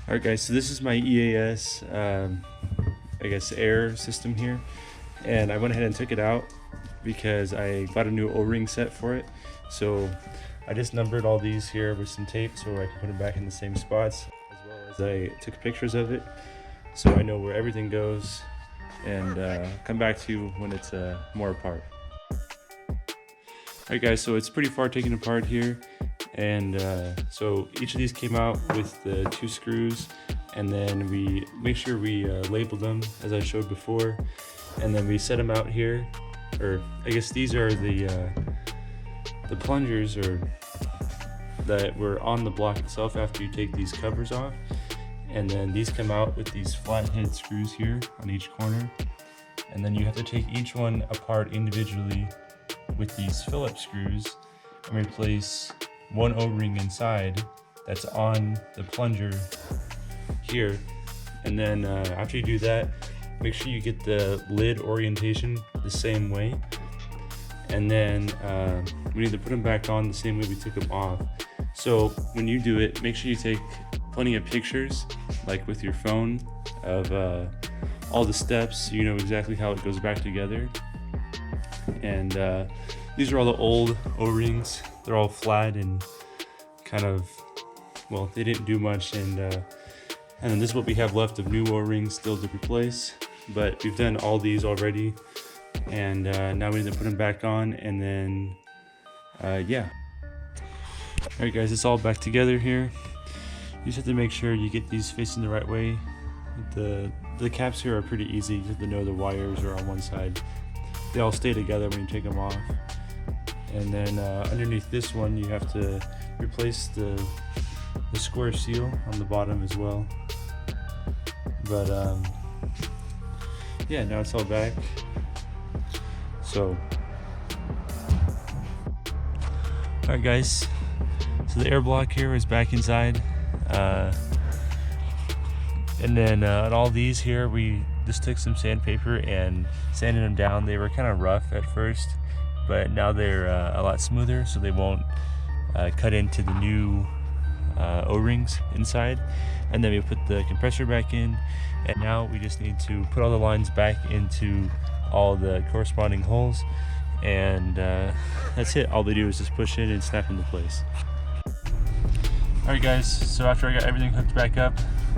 Alright guys, so this is my EAS, I guess air system here, and I went ahead and took it out because I got a new O-ring set for it. So I just numbered all these here with some tape so I can put them back in the same spots, as well as I took pictures of it so I know where everything goes, and come back to you when it's more apart. Alright guys, so it's pretty far taken apart here. And so each of these came out with the 2 screws, and then we make sure we label them as I showed before, and then we set them out here. Or I guess these are the plungers that were on the block itself after you take these covers off, and then these come out with these flathead screws here on each corner, and then you have to take each one apart individually with these Phillips screws and replace one O-ring inside that's on the plunger here. And then after you do that, make sure you get the lid orientation the same way, and then we need to put them back on the same way we took them off. So when you do it, make sure you take plenty of pictures, like with your phone, of all the steps so you know exactly how it goes back together. And these are all the old O-rings. They're all flat and kind of, well, they didn't do much, and then this is what we have left of new O-rings still to replace. But we've done all these already, and now we need to put them back on, and then yeah. Alright guys, it's all back together here. You just have to make sure you get these facing the right way. The caps here are pretty easy. You just have to know the wires are on one side. They all stay together when you take them off. And then underneath this one, you have to replace the square seal on the bottom as well. But yeah, now it's all back. So, alright guys, so the air block here is back inside. And then on all these here, we just took some sandpaper and sanded them down. They were kind of rough at first, but now they're a lot smoother, so they won't cut into the new O-rings inside. And then we put the compressor back in, and now we just need to put all the lines back into all the corresponding holes, and that's it. All they do is just push it and snap into place. Alright guys, so after I got everything hooked back up,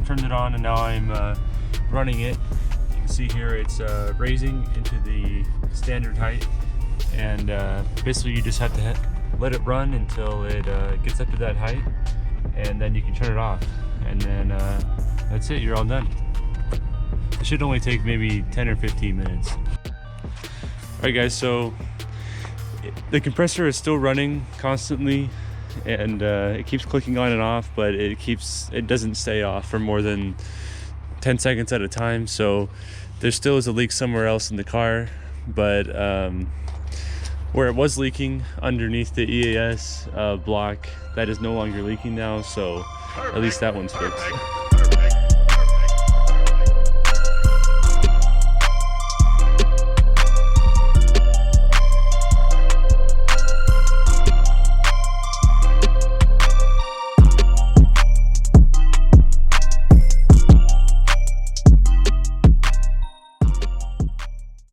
turned it on, and now I'm running it. You can see here it's raising into the standard height, and basically you just have to let it run until it gets up to that height, and then you can turn it off, and then that's it, you're all done. It should only take maybe 10 or 15 minutes. Alright guys, so the compressor is still running constantly, and it keeps clicking on and off, but it doesn't stay off for more than 10 seconds at a time. So there still is a leak somewhere else in the car, but where it was leaking underneath the EAS block, that is no longer leaking now, so at least that one's fixed.